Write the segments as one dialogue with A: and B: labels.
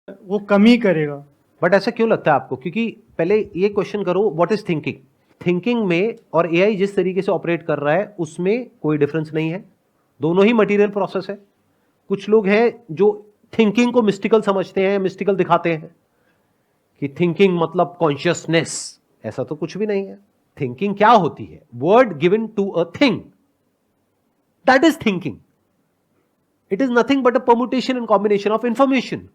A: वो कमी करेगा।
B: बट ऐसा क्यों लगता है आपको? क्योंकि पहले ये क्वेश्चन करो, व्हाट इज थिंकिंग? थिंकिंग में और एआई जिस तरीके से ऑपरेट कर रहा है उसमें कोई डिफरेंस नहीं है, दोनों ही मटेरियल प्रोसेस है। कुछ लोग हैं जो थिंकिंग को मिस्टिकल समझते हैं, मिस्टिकल दिखाते हैं कि थिंकिंग मतलब कॉन्शियसनेस। ऐसा तो कुछ भी नहीं है। थिंकिंग क्या होती है? Word given to a thing, that is thinking. It is nothing but a permutation and combination of information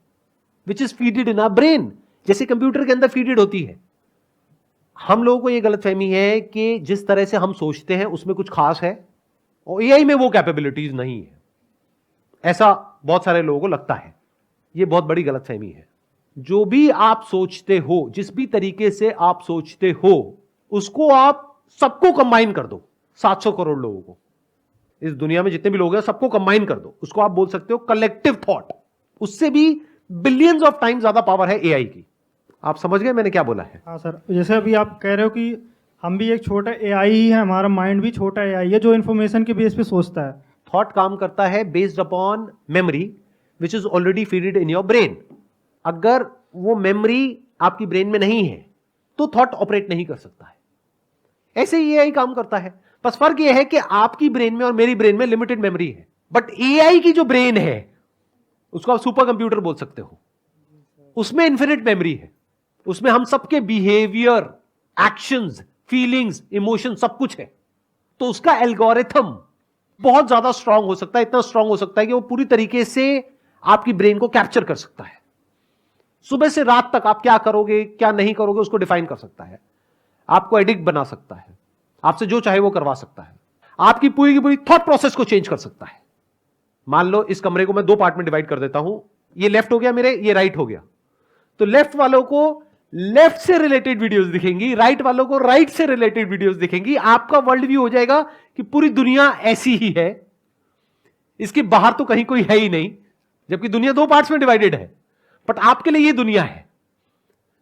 B: which is feeded in our brain, जैसे कंप्यूटर के अंदर फीडेड होती है। हम लोगों को यह गलतफहमी है कि जिस तरह से हम सोचते हैं उसमें कुछ खास है और एआई में वो कैपेबिलिटीज नहीं है, ऐसा बहुत सारे लोगों को लगता है। यह बहुत बड़ी गलतफहमी है। जो भी आप सोचते हो, जिस भी तरीके से आप सोचते हो, उसको आप सबको कंबाइन कर दो। 700 करोड़ लोगों को, इस दुनिया में जितने भी लोग हैं सबको कंबाइन कर दो, उसको आप बोल सकते हो कलेक्टिव थॉट। उससे भी बिलियंस ऑफ टाइम ज्यादा पावर है एआई की। आप समझ गए मैंने क्या बोला है?
A: हाँ सर, जैसे अभी आप कह रहे हो कि हम भी एक छोटा एआई ही है, हमारा माइंड भी छोटा एआई है जो इन्फॉर्मेशन के बेस पे सोचता है।
B: थॉट काम करता है based upon memory which is already feeded in your brain. अगर वो मेमोरी आपकी ब्रेन में नहीं है तो थॉट ऑपरेट नहीं कर सकता है। ऐसे ही एआई काम करता है, बस फर्क यह है कि आपकी ब्रेन में और मेरी ब्रेन में लिमिटेड मेमोरी है, बट एआई की जो ब्रेन है उसको आप सुपर कंप्यूटर बोल सकते हो। उसमें इंफिनिट मेमोरी है, उसमें हम सबके बिहेवियर, एक्शंस, फीलिंग्स, इमोशन सब कुछ है। तो उसका एल्गोरिथम बहुत ज्यादा स्ट्रांग हो सकता है, इतना स्ट्रांग हो सकता है कि वो पूरी तरीके से आपकी ब्रेन को कैप्चर कर सकता है। सुबह से रात तक आप क्या करोगे क्या नहीं करोगे उसको डिफाइन कर सकता है, आपको एडिक्ट बना सकता है, आपसे जो चाहे वो करवा सकता है, आपकी पूरी की पूरी थॉट प्रोसेस को चेंज कर सकता है। मान लो इस कमरे को मैं 2 पार्ट में डिवाइड कर देता हूं, ये लेफ्ट हो गया मेरे, ये राइट हो गया। तो लेफ्ट वालों को लेफ्ट से रिलेटेड वीडियोस दिखेंगी, राइट वालों को राइट से रिलेटेड वीडियोस दिखेंगी। आपका वर्ल्ड व्यू हो जाएगा कि पूरी दुनिया ऐसी ही है, इसके बाहर तो कहीं कोई है ही नहीं, जबकि दुनिया 2 पार्ट्स में डिवाइडेड है। बट आपके लिए ये दुनिया है,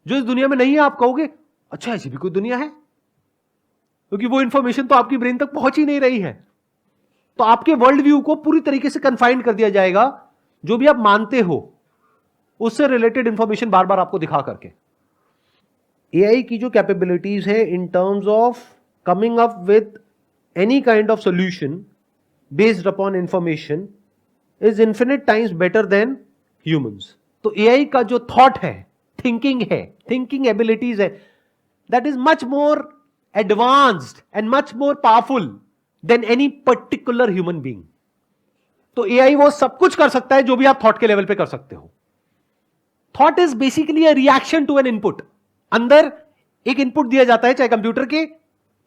B: जो इस दुनिया में नहीं है आप कहोगे अच्छा ऐसी भी कोई दुनिया है, क्योंकि वो इंफॉर्मेशन तो आपकी ब्रेन तक पहुंच ही नहीं रही है। तो आपके वर्ल्ड व्यू को पूरी तरीके से कन्फाइंड कर दिया जाएगा, जो भी आप मानते हो उससे रिलेटेड इंफॉर्मेशन बार बार आपको दिखा करके। एआई की जो कैपेबिलिटीज है in terms of coming up with any kind of solution based upon information is infinite times better than humans. तो एआई का जो थॉट है, थिंकिंग है, थिंकिंग एबिलिटीज है, that is much more advanced and much more powerful than any particular human being. तो AI वो सब कुछ कर सकता है जो भी आप थॉट के लेवल पे कर सकते हो। Thought is basically a reaction to an input. अंदर एक इनपुट दिया जाता है, चाहे कंप्यूटर के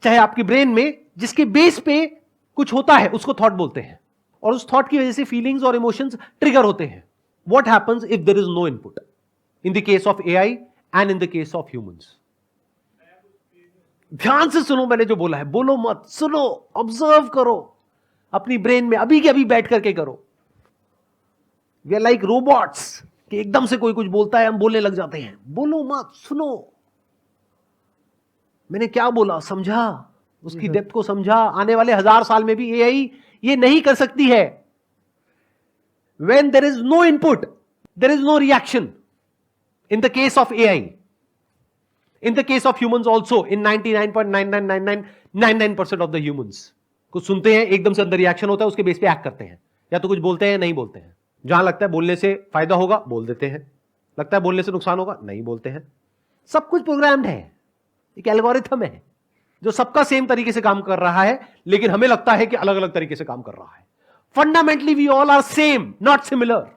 B: चाहे आपकी ब्रेन में, जिसके बेस पे कुछ होता है उसको थॉट बोलते हैं, और उस थॉट की वजह से फीलिंग्स और इमोशंस ट्रिगर होते हैं। What happens if there is no input in the case of AI and in the case of humans? ध्यान से सुनो मैंने जो बोला है, बोलो मत, सुनो, ऑब्जर्व करो अपनी ब्रेन में, अभी के अभी बैठ करके करो। वी आर लाइक रोबोट्स कि एकदम से कोई कुछ बोलता है हम बोलने लग जाते हैं। बोलो मत, सुनो मैंने क्या बोला, समझा, उसकी डेप्थ को समझा। आने वाले 1000 साल में भी एआई ये नहीं कर सकती है। When there is no input, there is no reaction. In the case of AI, in the case of humans also, in 99.99999% of the humans, कुछ सुनते हैं एकदम से अंदर रिएक्शन होता है, उसके बेस पे एक्ट करते हैं, या तो कुछ बोलते हैं नहीं बोलते हैं। जहां लगता है बोलने से फायदा होगा बोल देते हैं, लगता है बोलने से नुकसान होगा नहीं बोलते हैं। सब कुछ प्रोग्राम्ड है, एक एल्गोरिथम है जो सबका सेम तरीके से काम कर रहा है, लेकिन हमें लगता है कि अलग अलग तरीके से काम कर रहा है। Fundamentally, we all are same, not similar.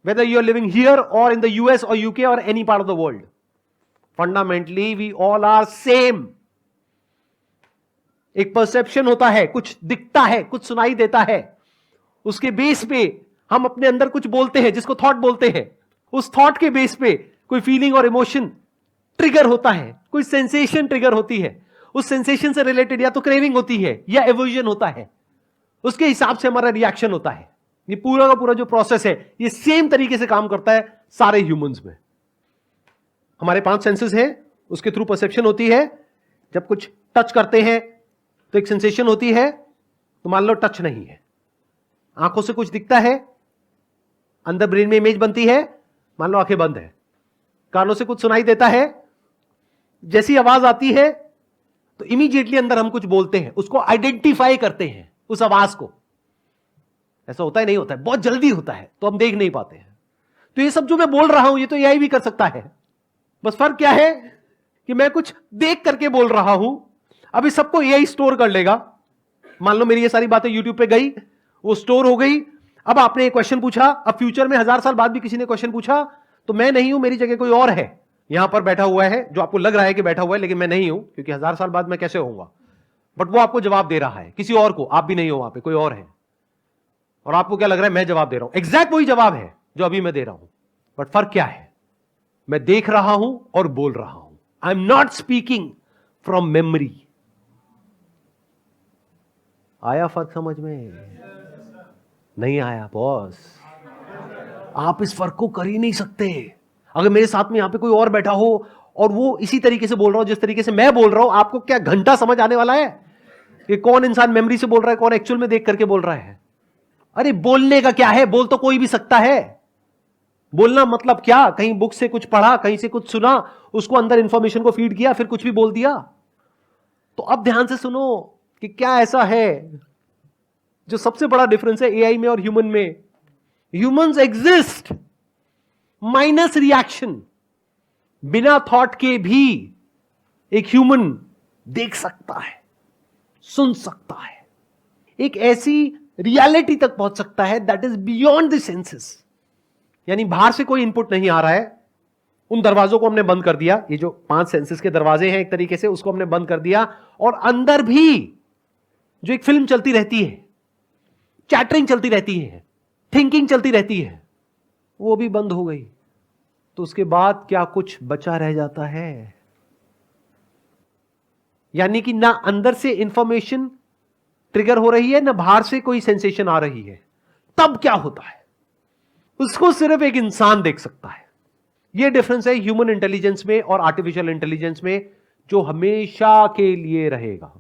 B: Whether you are living here or in the US or UK or any part of the world. Fundamentally, we all are same. एक perception होता है, कुछ दिखता है, कुछ सुनाई देता है, उसके बेस पे हम अपने अंदर कुछ बोलते हैं जिसको थॉट बोलते हैं। उस थॉट के बेस पे कोई फीलिंग और इमोशन ट्रिगर होता है, कोई सेंसेशन ट्रिगर होती है, उस सेंसेशन से रिलेटेड या तो क्रेविंग होती है या एवर्जन होता है, उसके हिसाब से हमारा रिएक्शन होता है। ये पूरा का पूरा जो प्रोसेस है ये सेम तरीके से काम करता है सारे ह्यूमंस में। हमारे 5 सेंसेस हैं, उसके थ्रू परसेप्शन होती है। जब कुछ टच करते हैं तो एक सेंसेशन होती है, तो मान लो टच नहीं है, आंखों से कुछ दिखता है, अंदर ब्रेन में इमेज बनती है, मान लो आंखें बंद है, कानों से कुछ सुनाई देता है, जैसी आवाज आती है तो इमीडिएटली अंदर हम कुछ बोलते हैं, उसको आइडेंटिफाई करते हैं उस आवाज को। ऐसा होता है नहीं होता है? बहुत जल्दी होता है, तो हम देख नहीं पाते हैं। तो ये सब जो मैं बोल रहा हूं ये तो एआई भी कर सकता है, बस फर्क क्या है कि मैं कुछ देख करके बोल रहा हूं। अब इस सबको एआई स्टोर कर लेगा। मान लो मेरी ये सारी बातें यूट्यूब पे गई, वो स्टोर हो गई। अब आपने एक क्वेश्चन पूछा, अब फ्यूचर में 1000 साल बाद भी किसी ने क्वेश्चन पूछा तो मैं नहीं हूं, मेरी जगह कोई और है यहां पर बैठा हुआ है, जो आपको लग रहा है कि बैठा हुआ है, लेकिन मैं नहीं हूं, क्योंकि 1000 साल बाद मैं कैसे होऊंगा। बट वो आपको जवाब दे रहा है किसी और को, आप भी नहीं हो वहां पे, कोई और है। और आपको क्या लग रहा है मैं जवाब दे रहा हूं, एग्जैक्ट वही जवाब है जो अभी मैं दे रहा हूं। बट फर्क क्या है, मैं देख रहा हूं और बोल रहा हूं। I am not speaking from memory. आया फर्क समझ में? नहीं आया बॉस? आप इस फर्क को कर ही नहीं सकते। अगर मेरे साथ में यहां पे कोई और बैठा हो और वो इसी तरीके से बोल रहा हो जिस तरीके से मैं बोल रहा हूं, आपको क्या घंटा समझ आने वाला है कि कौन इंसान मेमोरी से बोल रहा है, कौन एक्चुअल में देख करके बोल रहा है? अरे बोलने का क्या है, बोल तो कोई भी सकता है। बोलना मतलब क्या, कहीं बुक से कुछ पढ़ा, कहीं से कुछ सुना, उसको अंदर इंफॉर्मेशन को फीड किया, फिर कुछ भी बोल दिया। तो अब ध्यान से सुनो कि क्या ऐसा है जो सबसे बड़ा डिफरेंस है एआई में और ह्यूमन में। Humans exist minus reaction. बिना थॉट के भी एक ह्यूमन देख सकता है, सुन सकता है, एक ऐसी रियलिटी तक पहुंच सकता है that is beyond the senses. यानी बाहर से कोई इनपुट नहीं आ रहा है, उन दरवाजों को हमने बंद कर दिया, ये जो 5 सेंसेस के दरवाजे हैं एक तरीके से, उसको हमने बंद कर दिया, और अंदर भी जो एक फिल्म चलती रहती है, चैटरिंग चलती रहती है, थिंकिंग चलती रहती है, वो भी बंद हो गई। तो उसके बाद क्या कुछ बचा रह जाता है? यानी कि ना अंदर से इंफॉर्मेशन ट्रिगर हो रही है, ना बाहर से कोई सेंसेशन आ रही है। तब क्या होता है उसको सिर्फ एक इंसान देख सकता है। यह डिफरेंस है ह्यूमन इंटेलिजेंस में और आर्टिफिशियल इंटेलिजेंस में, जो हमेशा के लिए रहेगा।